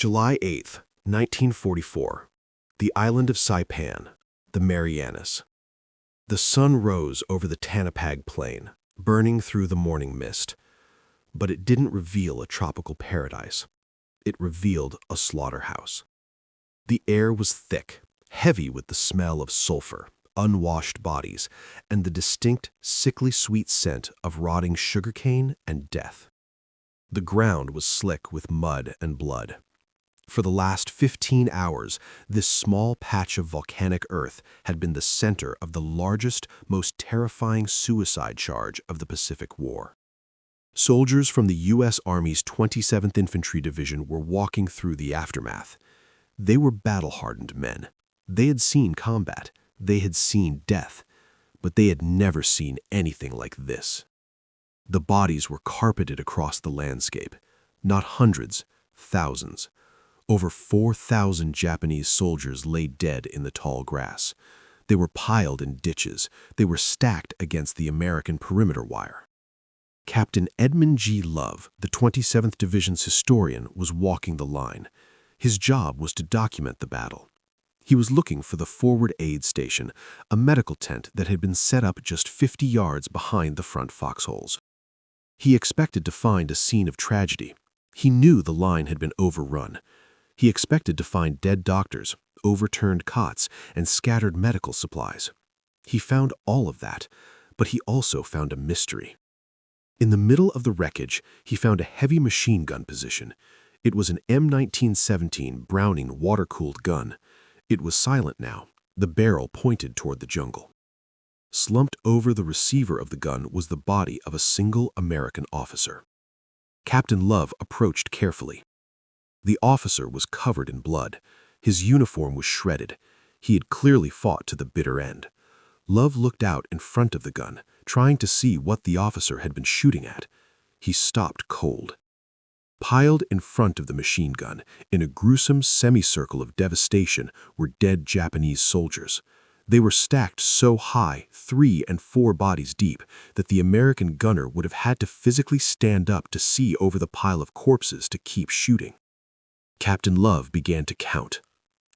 July 8, 1944. The island of Saipan, the Marianas. The sun rose over the Tanapag Plain, burning through the morning mist. But it didn't reveal a tropical paradise. It revealed a slaughterhouse. The air was thick, heavy with the smell of sulfur, unwashed bodies, and the distinct, sickly sweet scent of rotting sugarcane and death. The ground was slick with mud and blood. For the last 15 hours, this small patch of volcanic earth had been the center of the largest, most terrifying suicide charge of the Pacific War. Soldiers from the U.S. Army's 27th Infantry Division were walking through the aftermath. They were battle-hardened men. They had seen combat. They had seen death. But they had never seen anything like this. The bodies were carpeted across the landscape. Not hundreds, thousands. Over 4,000 Japanese soldiers lay dead in the tall grass. They were piled in ditches. They were stacked against the American perimeter wire. Captain Edmund G. Love, the 27th Division's historian, was walking the line. His job was to document the battle. He was looking for the forward aid station, a medical tent that had been set up just 50 yards behind the front foxholes. He expected to find a scene of tragedy. He knew the line had been overrun. He expected to find dead doctors, overturned cots, and scattered medical supplies. He found all of that, but he also found a mystery. In the middle of the wreckage, he found a heavy machine gun position. It was an M1917 Browning water-cooled gun. It was silent now, the barrel pointed toward the jungle. Slumped over the receiver of the gun was the body of a single American officer. Captain Love approached carefully. The officer was covered in blood. His uniform was shredded. He had clearly fought to the bitter end. Love looked out in front of the gun, trying to see what the officer had been shooting at. He stopped cold. Piled in front of the machine gun, in a gruesome semicircle of devastation, were dead Japanese soldiers. They were stacked so high, 3 and 4 bodies deep, that the American gunner would have had to physically stand up to see over the pile of corpses to keep shooting. Captain Love began to count.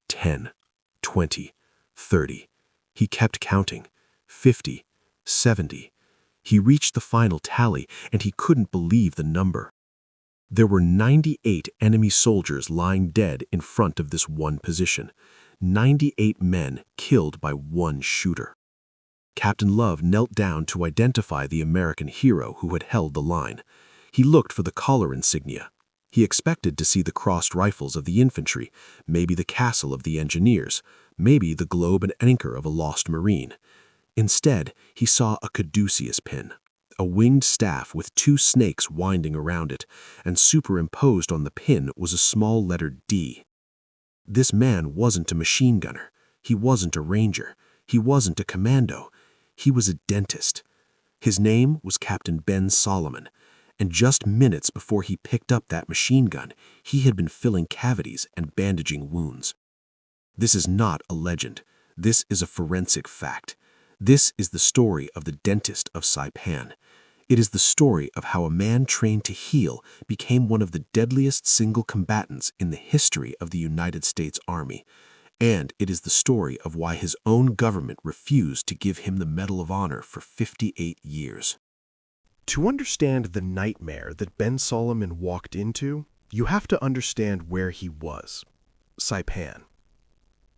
10, 20, 30. He kept counting. 50, 70. He reached the final tally, and he couldn't believe the number. There were 98 enemy soldiers lying dead in front of this one position. 98 men killed by one shooter. Captain Love knelt down to identify the American hero who had held the line. He looked for the collar insignia. He expected to see the crossed rifles of the infantry, maybe the castle of the engineers, maybe the globe and anchor of a lost marine. Instead, he saw a caduceus pin, a winged staff with 2 snakes winding around it, and superimposed on the pin was a small letter D. This man wasn't a machine gunner. He wasn't a ranger. He wasn't a commando. He was a dentist. His name was Captain Ben Salomon, and just minutes before he picked up that machine gun, he had been filling cavities and bandaging wounds. This is not a legend. This is a forensic fact. This is the story of the dentist of Saipan. It is the story of how a man trained to heal became one of the deadliest single combatants in the history of the United States Army. And it is the story of why his own government refused to give him the Medal of Honor for 58 years. To understand the nightmare that Ben Salomon walked into, you have to understand where he was: Saipan.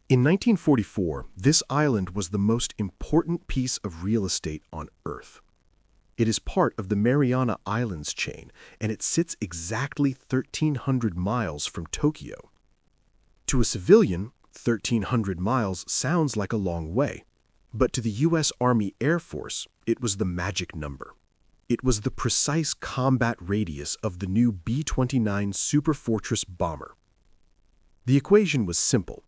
In 1944, this island was the most important piece of real estate on Earth. It is part of the Mariana Islands chain, and it sits exactly 1,300 miles from Tokyo. To a civilian, 1,300 miles sounds like a long way, but to the U.S. Army Air Force, it was the magic number. It was the precise combat radius of the new B-29 Superfortress bomber. The equation was simple.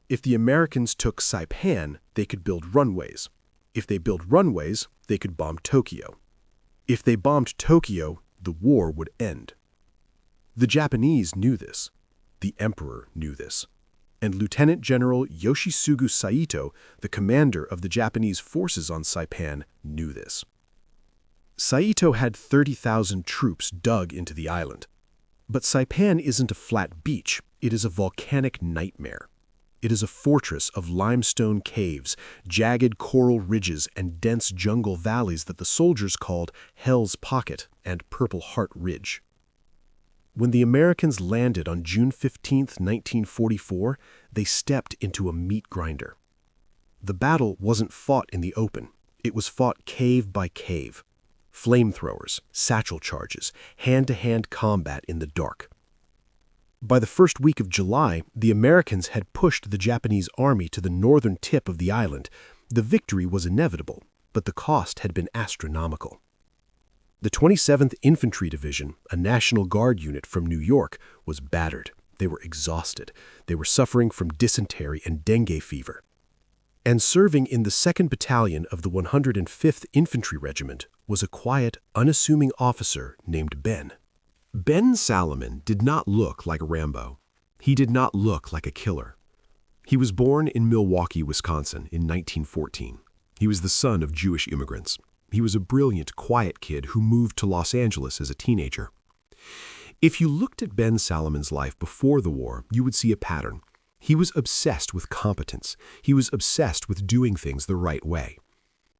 If the Americans took Saipan, they could build runways. If they built runways, they could bomb Tokyo. If they bombed Tokyo, the war would end. The Japanese knew this. The Emperor knew this. And Lieutenant General Yoshisugu Saito, the commander of the Japanese forces on Saipan, knew this. Saito had 30,000 troops dug into the island. But Saipan isn't a flat beach. It is a volcanic nightmare. It is a fortress of limestone caves, jagged coral ridges, and dense jungle valleys that the soldiers called Hell's Pocket and Purple Heart Ridge. When the Americans landed on June 15, 1944, they stepped into a meat grinder. The battle wasn't fought in the open. It was fought cave by cave. Flamethrowers, satchel charges, hand-to-hand combat in the dark. By the first week of July, the Americans had pushed the Japanese army to the northern tip of the island. The victory was inevitable, but the cost had been astronomical. The 27th Infantry Division, a National Guard unit from New York, was battered. They were exhausted. They were suffering from dysentery and dengue fever. And serving in the 2nd Battalion of the 105th Infantry Regiment was a quiet, unassuming officer named Ben. Ben Salomon did not look like Rambo. He did not look like a killer. He was born in Milwaukee, Wisconsin in 1914. He was the son of Jewish immigrants. He was a brilliant, quiet kid who moved to Los Angeles as a teenager. If you looked at Ben Salomon's life before the war, you would see a pattern. He was obsessed with competence. He was obsessed with doing things the right way.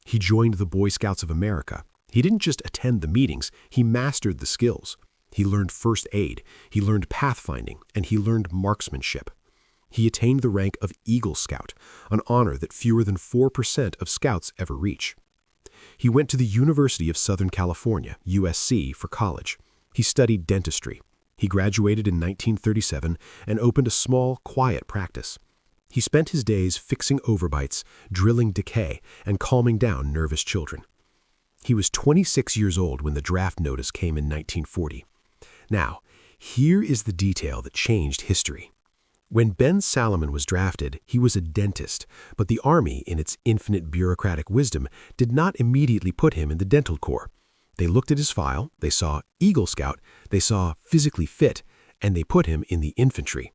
He joined the Boy Scouts of America. He didn't just attend the meetings, he mastered the skills. He learned first aid, he learned pathfinding, and he learned marksmanship. He attained the rank of Eagle Scout, an honor that fewer than 4% of scouts ever reach. He went to the University of Southern California, USC, for college. He studied dentistry. He graduated in 1937 and opened a small, quiet practice. He spent his days fixing overbites, drilling decay, and calming down nervous children. He was 26 years old when the draft notice came in 1940. Now, here is the detail that changed history. When Ben Salomon was drafted, he was a dentist, but the Army, in its infinite bureaucratic wisdom, did not immediately put him in the dental corps. They looked at his file, they saw Eagle Scout, they saw physically fit, and they put him in the infantry.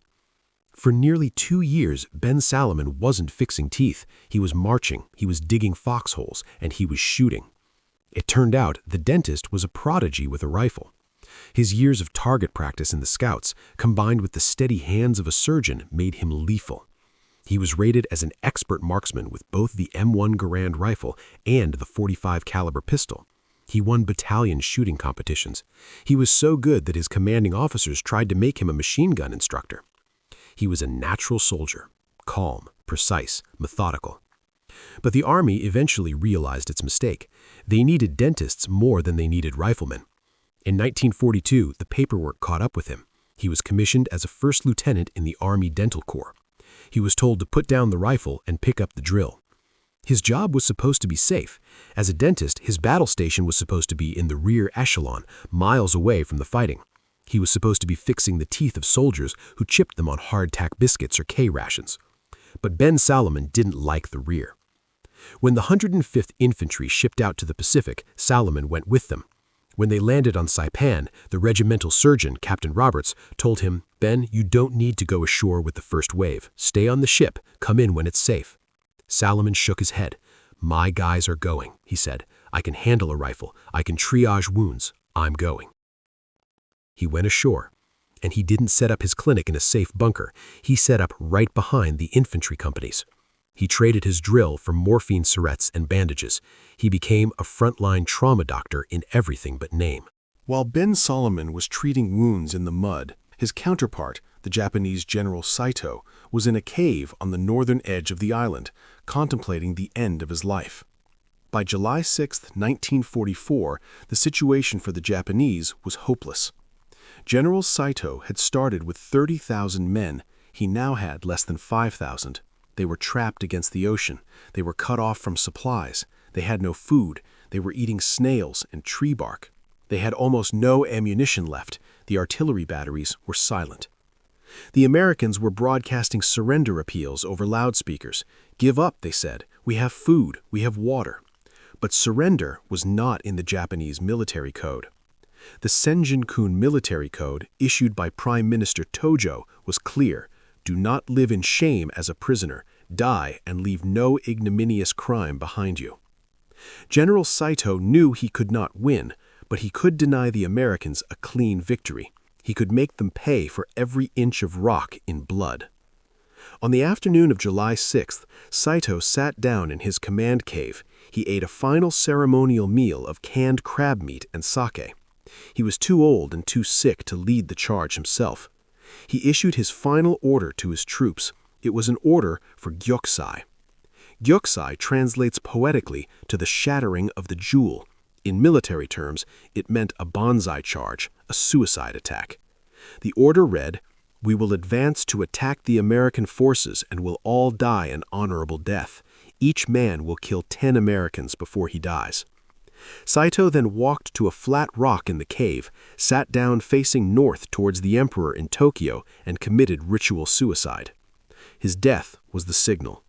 For nearly 2 years, Ben Salomon wasn't fixing teeth. He was marching, he was digging foxholes, and he was shooting. It turned out the dentist was a prodigy with a rifle. His years of target practice in the Scouts, combined with the steady hands of a surgeon, made him lethal. He was rated as an expert marksman with both the M1 Garand rifle and the .45 caliber pistol. He won battalion shooting competitions. He was so good that his commanding officers tried to make him a machine gun instructor. He was a natural soldier, calm, precise, methodical. But the Army eventually realized its mistake. They needed dentists more than they needed riflemen. In 1942, the paperwork caught up with him. He was commissioned as a first lieutenant in the Army Dental Corps. He was told to put down the rifle and pick up the drill. His job was supposed to be safe. As a dentist, his battle station was supposed to be in the rear echelon, miles away from the fighting. He was supposed to be fixing the teeth of soldiers who chipped them on hardtack biscuits or K rations. But Ben Salomon didn't like the rear. When the 105th Infantry shipped out to the Pacific, Salomon went with them. When they landed on Saipan, the regimental surgeon, Captain Roberts, told him, "Ben, you don't need to go ashore with the first wave. Stay on the ship. Come in when it's safe." Salomon shook his head. "My guys are going," he said. "I can handle a rifle. I can triage wounds. I'm going." He went ashore, and he didn't set up his clinic in a safe bunker. He set up right behind the infantry companies. He traded his drill for morphine syrettes and bandages. He became a frontline trauma doctor in everything but name. While Ben Salomon was treating wounds in the mud, his counterpart, the Japanese General Saito, was in a cave on the northern edge of the island, contemplating the end of his life. By July 6, 1944, the situation for the Japanese was hopeless. General Saito had started with 30,000 men. He now had less than 5,000. They were trapped against the ocean. They were cut off from supplies. They had no food. They were eating snails and tree bark. They had almost no ammunition left. The artillery batteries were silent. The Americans were broadcasting surrender appeals over loudspeakers. "Give up," they said. "We have food. We have water." But surrender was not in the Japanese military code. The Senjin-kun military code, issued by Prime Minister Tojo, was clear. Do not live in shame as a prisoner. Die and leave no ignominious crime behind you. General Saito knew he could not win, but he could deny the Americans a clean victory. He could make them pay for every inch of rock in blood. On the afternoon of July 6th, Saito sat down in his command cave. He ate a final ceremonial meal of canned crab meat and sake. He was too old and too sick to lead the charge himself. He issued his final order to his troops. It was an order for Gyokusai. Gyokusai translates poetically to the shattering of the jewel. In military terms, it meant a Banzai charge, a suicide attack. The order read, "We will advance to attack the American forces and will all die an honorable death. Each man will kill 10 Americans before he dies." Saito then walked to a flat rock in the cave, sat down facing north towards the emperor in Tokyo, and committed ritual suicide. His death was the signal.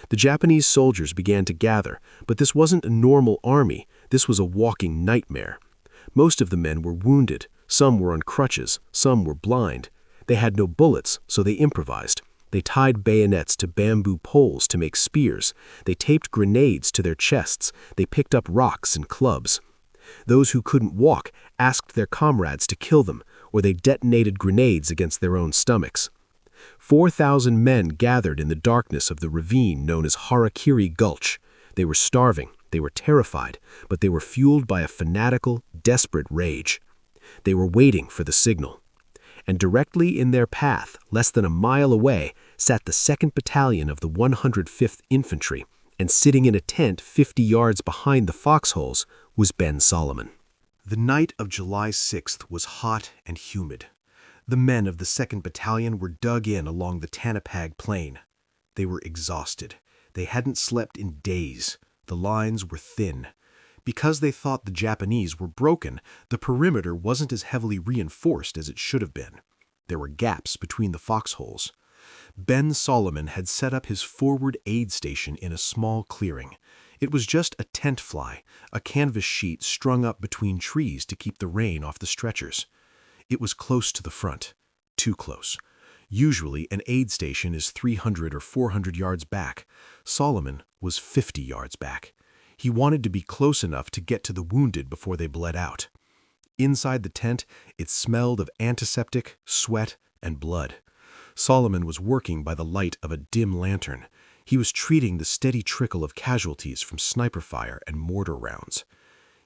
The Japanese soldiers began to gather, but this wasn't a normal army. This was a walking nightmare. Most of the men were wounded. Some were on crutches. Some were blind. They had no bullets, so they improvised. They tied bayonets to bamboo poles to make spears. They taped grenades to their chests. They picked up rocks and clubs. Those who couldn't walk asked their comrades to kill them, or they detonated grenades against their own stomachs. 4,000 men gathered in the darkness of the ravine known as Harakiri Gulch. They were starving, they were terrified, but they were fueled by a fanatical, desperate rage. They were waiting for the signal. And directly in their path, less than a mile away, sat the 2nd Battalion of the 105th Infantry, and sitting in a tent 50 yards behind the foxholes was Ben Salomon. The night of July 6th was hot and humid. The men of the 2nd Battalion were dug in along the Tanapag Plain. They were exhausted. They hadn't slept in days. The lines were thin. Because they thought the Japanese were broken, the perimeter wasn't as heavily reinforced as it should have been. There were gaps between the foxholes. Ben Salomon had set up his forward aid station in a small clearing. It was just a tent fly, a canvas sheet strung up between trees to keep the rain off the stretchers. It was close to the front, too close. Usually, an aid station is 300 or 400 yards back. Salomon was 50 yards back. He wanted to be close enough to get to the wounded before they bled out. Inside the tent, it smelled of antiseptic, sweat, and blood. Salomon was working by the light of a dim lantern. He was treating the steady trickle of casualties from sniper fire and mortar rounds.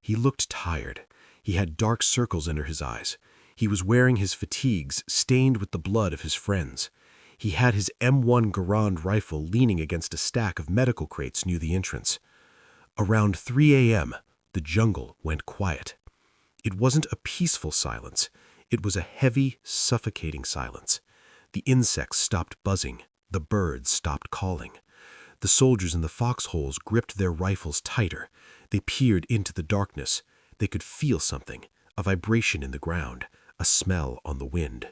He looked tired. He had dark circles under his eyes. He was wearing his fatigues, stained with the blood of his friends. He had his M1 Garand rifle leaning against a stack of medical crates near the entrance. Around 3 a.m., the jungle went quiet. It wasn't a peaceful silence. It was a heavy, suffocating silence. The insects stopped buzzing. The birds stopped calling. The soldiers in the foxholes gripped their rifles tighter. They peered into the darkness. They could feel something, a vibration in the ground, a smell on the wind.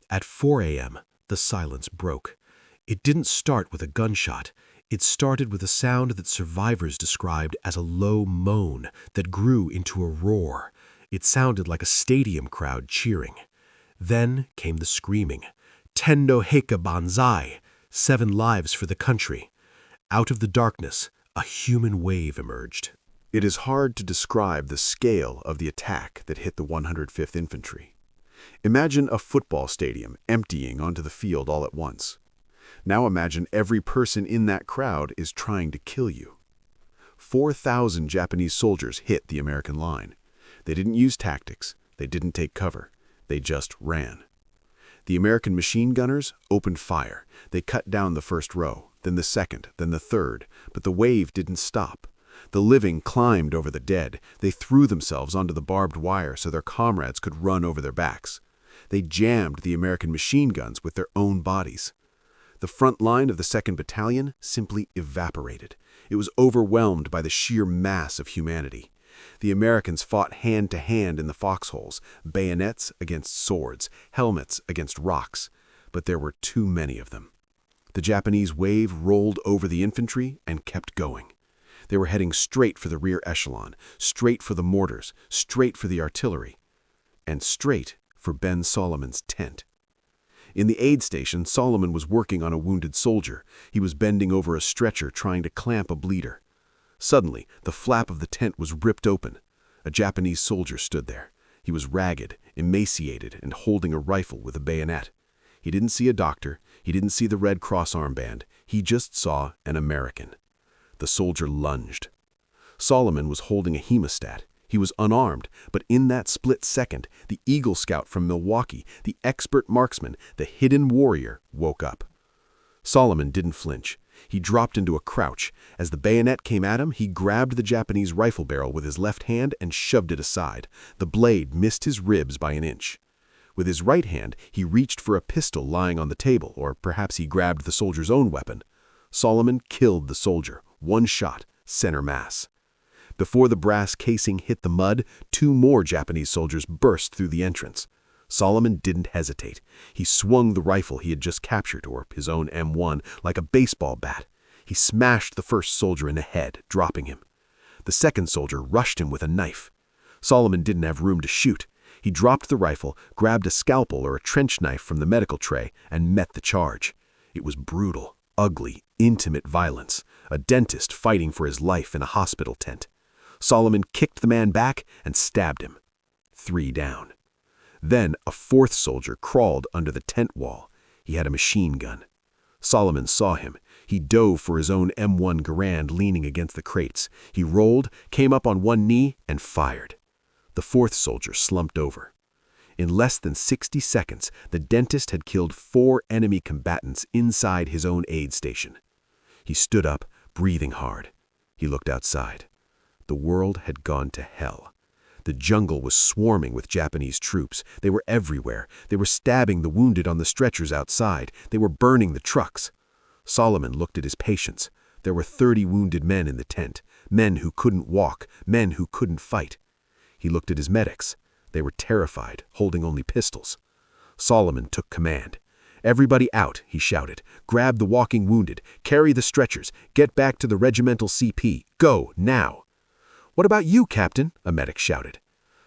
At 4 a.m., the silence broke. It didn't start with a gunshot. It started with a sound that survivors described as a low moan that grew into a roar. It sounded like a stadium crowd cheering. Then came the screaming. Tendo Heika Banzai, 7 lives for the country. Out of the darkness, a human wave emerged. It is hard to describe the scale of the attack that hit the 105th Infantry. Imagine a football stadium emptying onto the field all at once. Now imagine every person in that crowd is trying to kill you. 4,000 Japanese soldiers hit the American line. They didn't use tactics. They didn't take cover. They just ran. The American machine gunners opened fire. They cut down the first row, then the second, then the third, but the wave didn't stop. The living climbed over the dead. They threw themselves onto the barbed wire so their comrades could run over their backs. They jammed the American machine guns with their own bodies. The front line of the 2nd Battalion simply evaporated. It was overwhelmed by the sheer mass of humanity. The Americans fought hand to hand in the foxholes, bayonets against swords, helmets against rocks, but there were too many of them. The Japanese wave rolled over the infantry and kept going. They were heading straight for the rear echelon, straight for the mortars, straight for the artillery, and straight for Ben Salomon's tent. In the aid station, Salomon was working on a wounded soldier. He was bending over a stretcher trying to clamp a bleeder. Suddenly, the flap of the tent was ripped open. A Japanese soldier stood there. He was ragged, emaciated, and holding a rifle with a bayonet. He didn't see a doctor. He didn't see the Red Cross armband. He just saw an American. The soldier lunged. Salomon was holding a hemostat. He was unarmed, but in that split second, the Eagle Scout from Milwaukee, the expert marksman, the hidden warrior, woke up. Salomon didn't flinch. He dropped into a crouch. As the bayonet came at him, he grabbed the Japanese rifle barrel with his left hand and shoved it aside. The blade missed his ribs by an inch. With his right hand, he reached for a pistol lying on the table, or perhaps he grabbed the soldier's own weapon. Salomon killed the soldier, one shot, center mass. Before the brass casing hit the mud, 2 more Japanese soldiers burst through the entrance. Salomon didn't hesitate. He swung the rifle he had just captured, or his own M1, like a baseball bat. He smashed the first soldier in the head, dropping him. The second soldier rushed him with a knife. Salomon didn't have room to shoot. He dropped the rifle, grabbed a scalpel or a trench knife from the medical tray, and met the charge. It was brutal, ugly, intimate violence, a dentist fighting for his life in a hospital tent. Salomon kicked the man back and stabbed him. 3 down. Then a 4th soldier crawled under the tent wall. He had a machine gun. Salomon saw him. He dove for his own M1 Garand leaning against the crates. He rolled, came up on one knee, and fired. The 4th soldier slumped over. In less than 60 seconds, the dentist had killed 4 enemy combatants inside his own aid station. He stood up, breathing hard. He looked outside. The world had gone to hell. The jungle was swarming with Japanese troops. They were everywhere. They were stabbing the wounded on the stretchers outside. They were burning the trucks. Salomon looked at his patients. There were 30 wounded men in the tent, men who couldn't walk, men who couldn't fight. He looked at his medics. They were terrified, holding only pistols. Salomon took command. "Everybody out," he shouted. "Grab the walking wounded. Carry the stretchers. Get back to the regimental CP. Go, now." "What about you, Captain?" a medic shouted.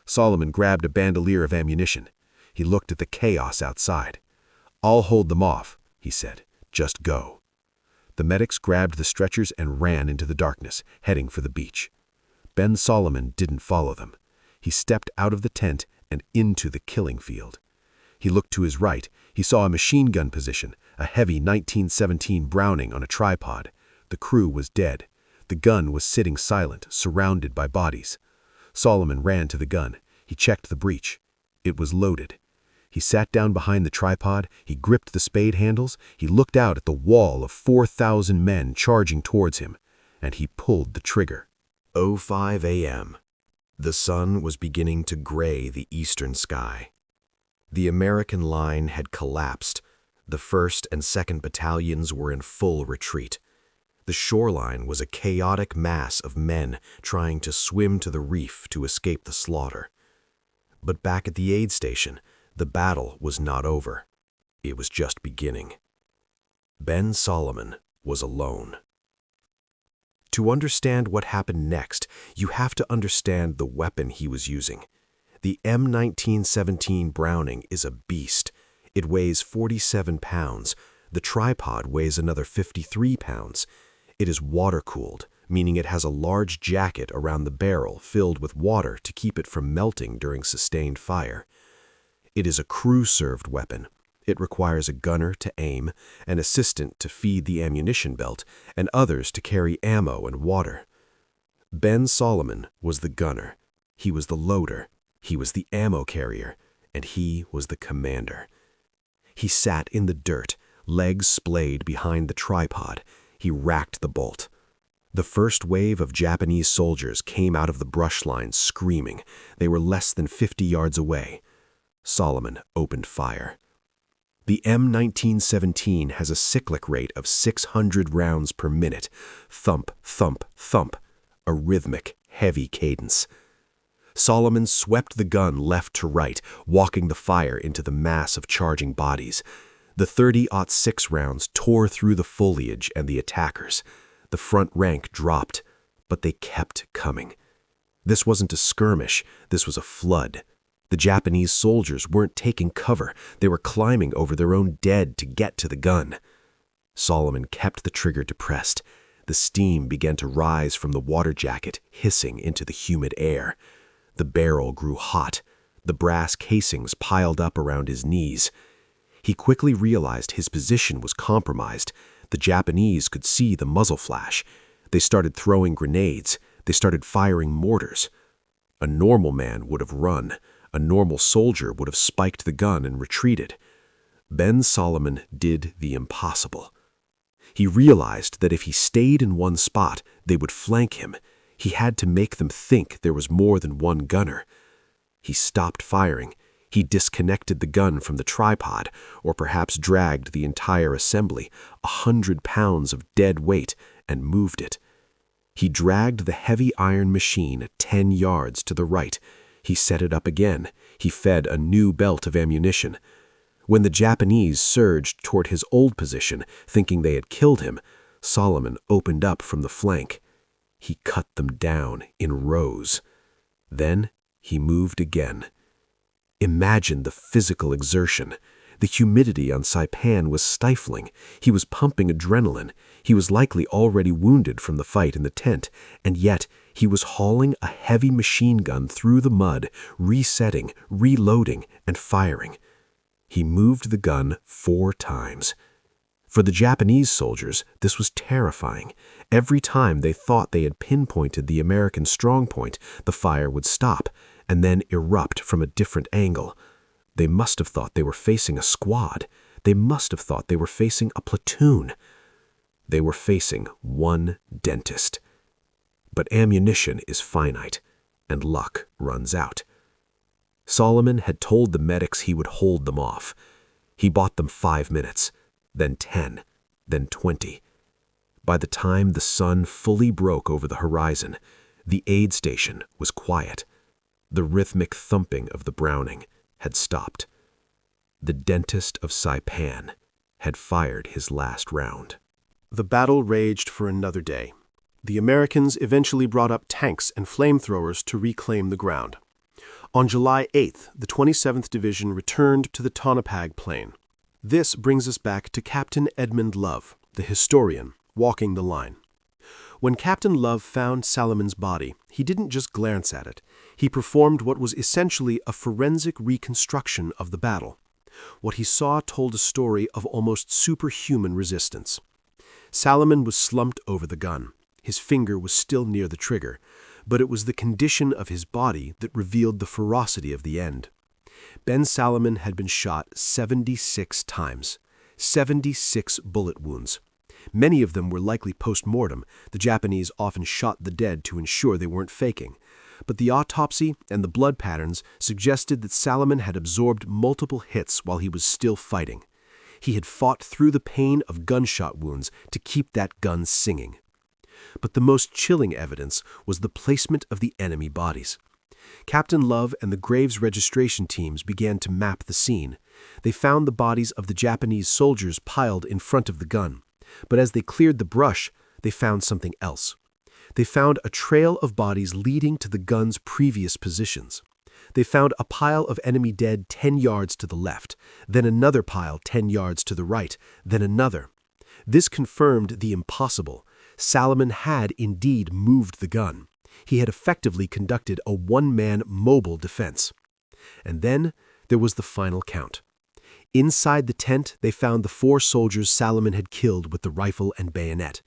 Salomon grabbed a bandolier of ammunition. He looked at the chaos outside. "I'll hold them off," he said. "Just go." The medics grabbed the stretchers and ran into the darkness, heading for the beach. Ben Salomon didn't follow them. He stepped out of the tent and into the killing field. He looked to his right. He saw a machine gun position, a heavy 1917 Browning on a tripod. The crew was dead. The gun was sitting silent, surrounded by bodies. Salomon ran to the gun. He checked the breech. It was loaded. He sat down behind the tripod. He gripped the spade handles. He looked out at the wall of 4,000 men charging towards him, and he pulled the trigger. 05 a.m. The sun was beginning to gray the eastern sky. The American line had collapsed. The 1st and 2nd battalions were in full retreat. The shoreline was a chaotic mass of men trying to swim to the reef to escape the slaughter. But back at the aid station, the battle was not over. It was just beginning. Ben Salomon was alone. To understand what happened next, you have to understand the weapon he was using. The M1917 Browning is a beast. It weighs 47 pounds. The tripod weighs another 53 pounds. It is water-cooled, meaning it has a large jacket around the barrel filled with water to keep it from melting during sustained fire. It is a crew-served weapon. It requires a gunner to aim, an assistant to feed the ammunition belt, and others to carry ammo and water. Ben Salomon was the gunner. He was the loader. He was the ammo carrier, and he was the commander. He sat in the dirt, legs splayed behind the tripod. He racked the bolt. The first wave of Japanese soldiers came out of the brush line screaming. They were less than 50 yards away. Salomon opened fire. The M1917 has a cyclic rate of 600 rounds per minute. Thump, thump, thump. A rhythmic, heavy cadence. Salomon swept the gun left to right, walking the fire into the mass of charging bodies. The 30-06 rounds tore through the foliage and the attackers. The front rank dropped, but they kept coming. This wasn't a skirmish, this was a flood. The Japanese soldiers weren't taking cover, they were climbing over their own dead to get to the gun. Salomon kept the trigger depressed. The steam began to rise from the water jacket, hissing into the humid air. The barrel grew hot. the brass casings piled up around his knees. He quickly realized his position was compromised. The Japanese could see the muzzle flash. They started throwing grenades. They started firing mortars. A normal man would have run. A normal soldier would have spiked the gun and retreated. Ben Salomon did the impossible. He realized that if he stayed in one spot, they would flank him. He had to make them think there was more than one gunner. He stopped firing. He disconnected the gun from the tripod, or perhaps dragged the entire assembly, 100 pounds of dead weight, and moved it. He dragged the heavy iron machine 10 yards to the right. He set it up again. He fed a new belt of ammunition. When the Japanese surged toward his old position, thinking they had killed him, Salomon opened up from the flank. He cut them down in rows. Then he moved again. Imagine the physical exertion. The humidity on Saipan was stifling. He was pumping adrenaline. He was likely already wounded from the fight in the tent, and yet he was hauling a heavy machine gun through the mud, resetting, reloading, and firing. He moved the gun 4 times. For the Japanese soldiers, this was terrifying. Every time they thought they had pinpointed the American strongpoint, the fire would stop and then erupt from a different angle. They must have thought they were facing a squad. They must have thought they were facing a platoon. They were facing one dentist. But ammunition is finite, and luck runs out. Salomon had told the medics he would hold them off. He bought them 5 minutes, then 10, then 20. By the time the sun fully broke over the horizon, the aid station was quiet. The rhythmic thumping of the Browning had stopped. The dentist of Saipan had fired his last round. The battle raged for another day. The Americans eventually brought up tanks and flamethrowers to reclaim the ground. On July 8th, the 27th Division returned to the Tonopag Plain. This brings us back to Captain Edmund Love, the historian, walking the line. When Captain Love found Salomon's body, he didn't just glance at it. He performed what was essentially a forensic reconstruction of the battle. What he saw told a story of almost superhuman resistance. Salomon was slumped over the gun. His finger was still near the trigger, but it was the condition of his body that revealed the ferocity of the end. Ben Salomon had been shot 76 times, 76 bullet wounds. Many of them were likely post-mortem. The Japanese often shot the dead to ensure they weren't faking. But the autopsy and the blood patterns suggested that Salomon had absorbed multiple hits while he was still fighting. He had fought through the pain of gunshot wounds to keep that gun singing. But the most chilling evidence was the placement of the enemy bodies. Captain Love and the Graves registration teams began to map the scene. They found the bodies of the Japanese soldiers piled in front of the gun. But as they cleared the brush, they found something else. They found a trail of bodies leading to the gun's previous positions. They found a pile of enemy dead 10 yards to the left, then another pile 10 yards to the right, then another. This confirmed the impossible. Salomon had indeed moved the gun. He had effectively conducted a one-man mobile defense. And then there was the final count. Inside the tent, they found the 4 soldiers Salomon had killed with the rifle and bayonet.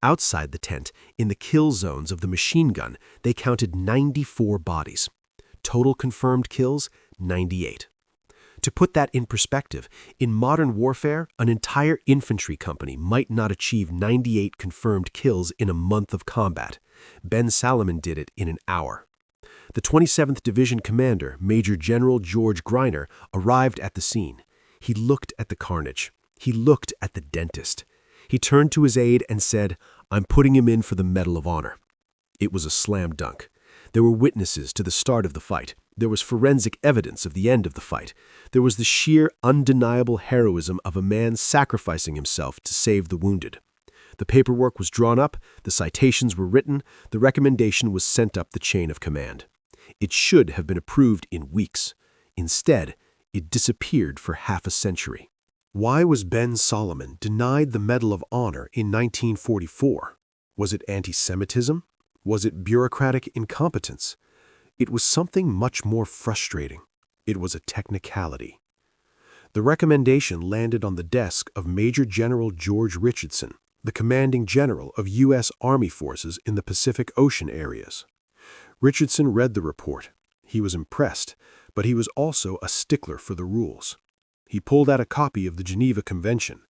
Outside the tent, in the kill zones of the machine gun, they counted 94 bodies. Total confirmed kills, 98. To put that in perspective, in modern warfare, an entire infantry company might not achieve 98 confirmed kills in a month of combat. Ben Salomon did it in an hour. The 27th Division commander, Major General George Greiner, arrived at the scene. He looked at the carnage. He looked at the dentist. He turned to his aide and said, "I'm putting him in for the Medal of Honor." It was a slam dunk. There were witnesses to the start of the fight. There was forensic evidence of the end of the fight. There was the sheer, undeniable heroism of a man sacrificing himself to save the wounded. The paperwork was drawn up, the citations were written, the recommendation was sent up the chain of command. It should have been approved in weeks. Instead, it disappeared for half a century. Why was Ben Salomon denied the Medal of Honor in 1944? Was it anti-Semitism? Was it bureaucratic incompetence? It was something much more frustrating. It was a technicality. The recommendation landed on the desk of Major General George Richardson, the commanding general of U.S. Army forces in the Pacific Ocean areas. Richardson read the report. He was impressed, but he was also a stickler for the rules. He pulled out a copy of the Geneva Convention.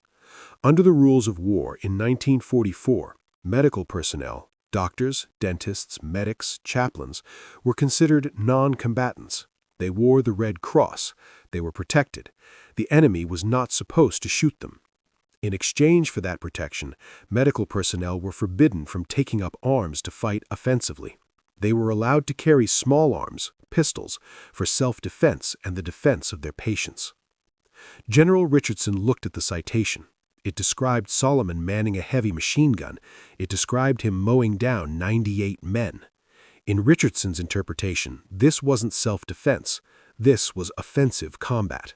Under the rules of war in 1944, medical personnel, doctors, dentists, medics, chaplains, were considered non-combatants. They wore the Red Cross. They were protected. The enemy was not supposed to shoot them. In exchange for that protection, medical personnel were forbidden from taking up arms to fight offensively. They were allowed to carry small arms, pistols, for self-defense and the defense of their patients. General Richardson looked at the citation. It described Salomon manning a heavy machine gun. It described him mowing down 98 men. In Richardson's interpretation, this wasn't self-defense. This was offensive combat.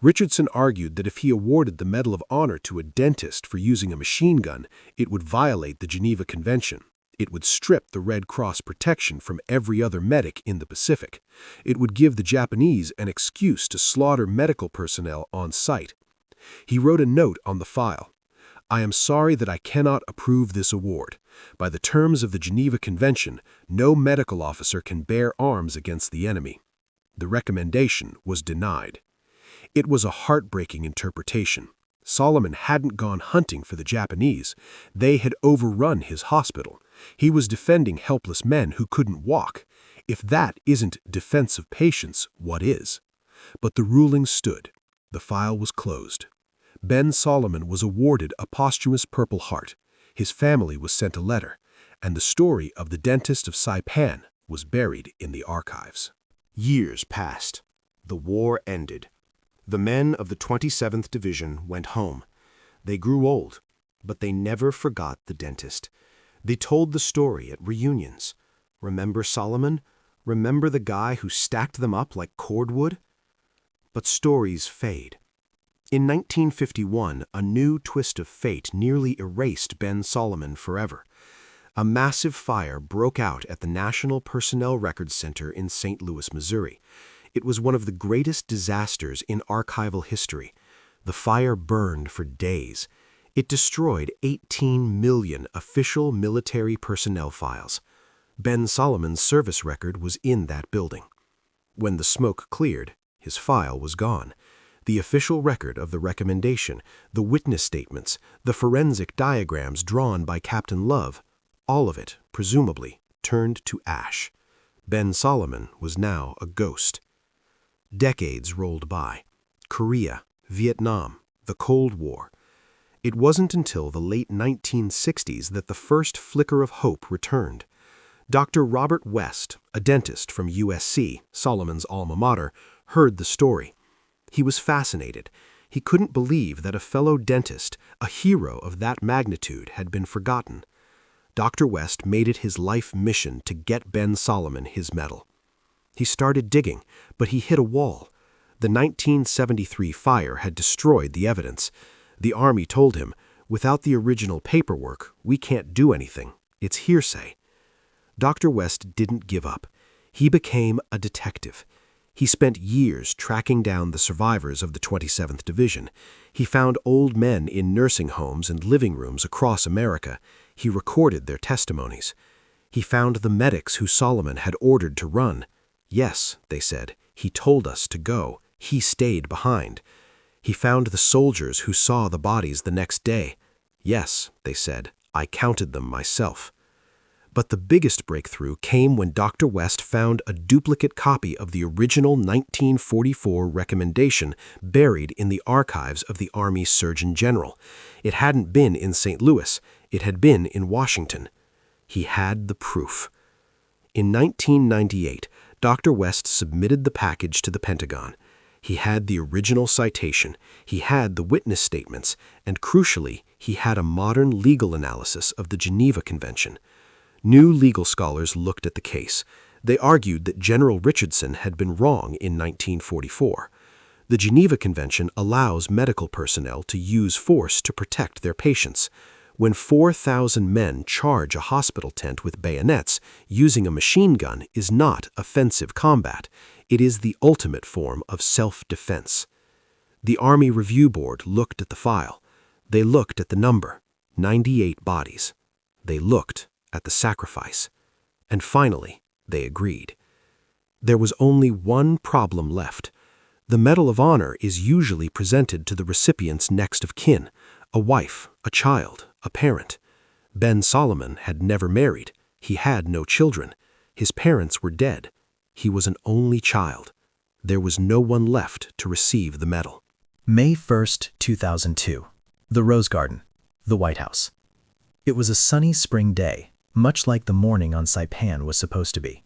Richardson argued that if he awarded the Medal of Honor to a dentist for using a machine gun, it would violate the Geneva Convention. It would strip the Red Cross protection from every other medic in the Pacific. It would give the Japanese an excuse to slaughter medical personnel on site. He wrote a note on the file. "I am sorry that I cannot approve this award. By the terms of the Geneva Convention, no medical officer can bear arms against the enemy." The recommendation was denied. It was a heartbreaking interpretation. Salomon hadn't gone hunting for the Japanese. They had overrun his hospital. He was defending helpless men who couldn't walk. If that isn't defense of patients, what is? But the ruling stood. The file was closed. Ben Salomon was awarded a posthumous Purple Heart. His family was sent a letter, and the story of the dentist of Saipan was buried in the archives. Years passed. The war ended. The men of the 27th Division went home. They grew old, but they never forgot the dentist. They told the story at reunions. Remember Salomon? Remember the guy who stacked them up like cordwood? But stories fade. In 1951, a new twist of fate nearly erased Ben Salomon forever. A massive fire broke out at the National Personnel Records Center in St. Louis, Missouri. It was one of the greatest disasters in archival history. The fire burned for days. It destroyed 18 million official military personnel files. Ben Salomon's service record was in that building. When the smoke cleared, his file was gone. The official record of the recommendation, the witness statements, the forensic diagrams drawn by Captain Love, all of it, presumably, turned to ash. Ben Salomon was now a ghost. Decades rolled by. Korea, Vietnam, the Cold War. It wasn't until the late 1960s that the first flicker of hope returned. Dr. Robert West, a dentist from USC, Salomon's alma mater, heard the story. He was fascinated. He couldn't believe that a fellow dentist, a hero of that magnitude, had been forgotten. Dr. West made it his life mission to get Ben Salomon his medal. He started digging, but he hit a wall. The 1973 fire had destroyed the evidence. The Army told him, "Without the original paperwork, we can't do anything. It's hearsay." Dr. West didn't give up. He became a detective. He spent years tracking down the survivors of the 27th Division. He found old men in nursing homes and living rooms across America. He recorded their testimonies. He found the medics who Salomon had ordered to run. "Yes," they said, "he told us to go. He stayed behind." He found the soldiers who saw the bodies the next day. "Yes," they said, "I counted them myself." But the biggest breakthrough came when Dr. West found a duplicate copy of the original 1944 recommendation buried in the archives of the Army Surgeon General. It hadn't been in St. Louis. It had been in Washington. He had the proof. In 1998, Dr. West submitted the package to the Pentagon. He had the original citation, he had the witness statements, and crucially, he had a modern legal analysis of the Geneva Convention. New legal scholars looked at the case. They argued that General Richardson had been wrong in 1944. The Geneva Convention allows medical personnel to use force to protect their patients. When 4,000 men charge a hospital tent with bayonets, using a machine gun is not offensive combat. It is the ultimate form of self-defense. The Army Review Board looked at the file. They looked at the number, 98 bodies. They looked at the sacrifice. And finally, they agreed. There was only one problem left. The Medal of Honor is usually presented to the recipient's next of kin, a wife, a child, a parent. Ben Salomon had never married. He had no children. His parents were dead. He was an only child. There was no one left to receive the medal. May 1st, 2002. The Rose Garden, the White House. It was a sunny spring day, much like the morning on Saipan was supposed to be.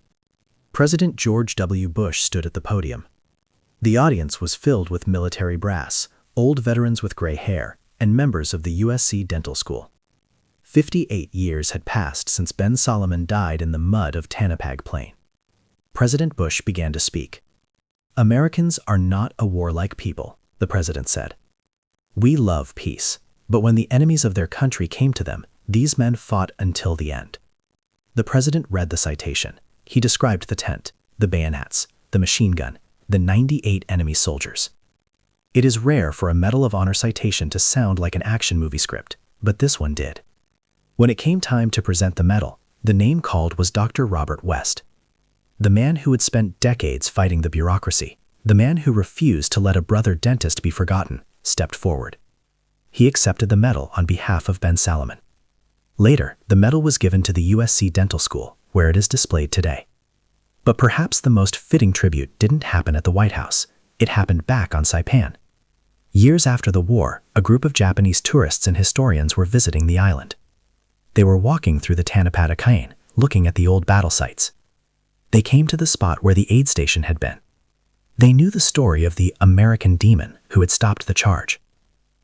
President George W. Bush stood at the podium. The audience was filled with military brass, old veterans with gray hair, and members of the USC Dental School. 58 years had passed since Ben Salomon died in the mud of Tanapag Plain. President Bush began to speak. "Americans are not a warlike people," the president said. "We love peace, but when the enemies of their country came to them, these men fought until the end." The president read the citation. He described the tent, the bayonets, the machine gun, the 98 enemy soldiers. It is rare for a Medal of Honor citation to sound like an action movie script, but this one did. When it came time to present the medal, the name called was Dr. Robert West. The man who had spent decades fighting the bureaucracy, the man who refused to let a brother dentist be forgotten, stepped forward. He accepted the medal on behalf of Ben Salomon. Later, the medal was given to the USC Dental School, where it is displayed today. But perhaps the most fitting tribute didn't happen at the White House. It happened back on Saipan. Years after the war, a group of Japanese tourists and historians were visiting the island. They were walking through the Tanapag, looking at the old battle sites. They came to the spot where the aid station had been. They knew the story of the American demon who had stopped the charge.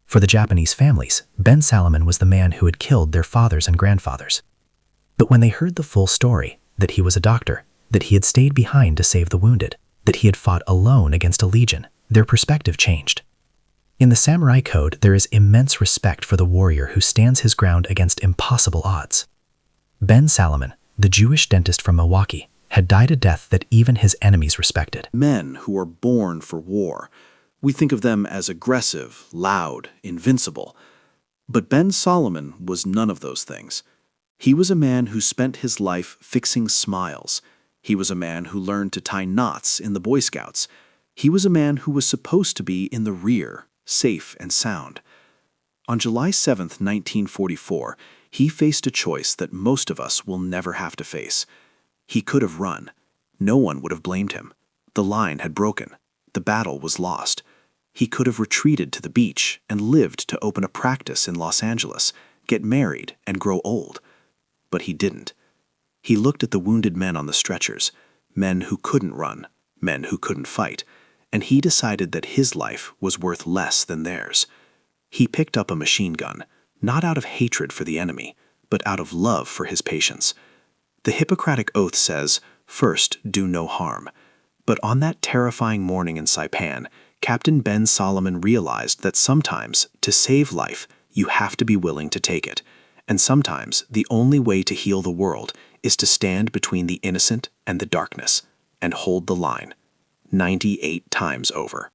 For the Japanese families, Ben Salomon was the man who had killed their fathers and grandfathers. But when they heard the full story, that he was a doctor, that he had stayed behind to save the wounded, that he had fought alone against a legion, their perspective changed. In the samurai code, there is immense respect for the warrior who stands his ground against impossible odds. Ben Salomon, the Jewish dentist from Milwaukee, had died a death that even his enemies respected. Men who are born for war. We think of them as aggressive, loud, invincible. But Ben Salomon was none of those things. He was a man who spent his life fixing smiles. He was a man who learned to tie knots in the Boy Scouts. He was a man who was supposed to be in the rear, safe and sound. On July 7th, 1944, he faced a choice that most of us will never have to face. He could have run. No one would have blamed him. The line had broken. The battle was lost. He could have retreated to the beach and lived to open a practice in Los Angeles, get married, and grow old. But he didn't. He looked at the wounded men on the stretchers, men who couldn't run, men who couldn't fight, and he decided that his life was worth less than theirs. He picked up a machine gun, not out of hatred for the enemy, but out of love for his patients. The Hippocratic Oath says, "First, do no harm." But on that terrifying morning in Saipan, Captain Ben Salomon realized that sometimes, to save life, you have to be willing to take it. And sometimes, the only way to heal the world is to stand between the innocent and the darkness and hold the line 98 times over.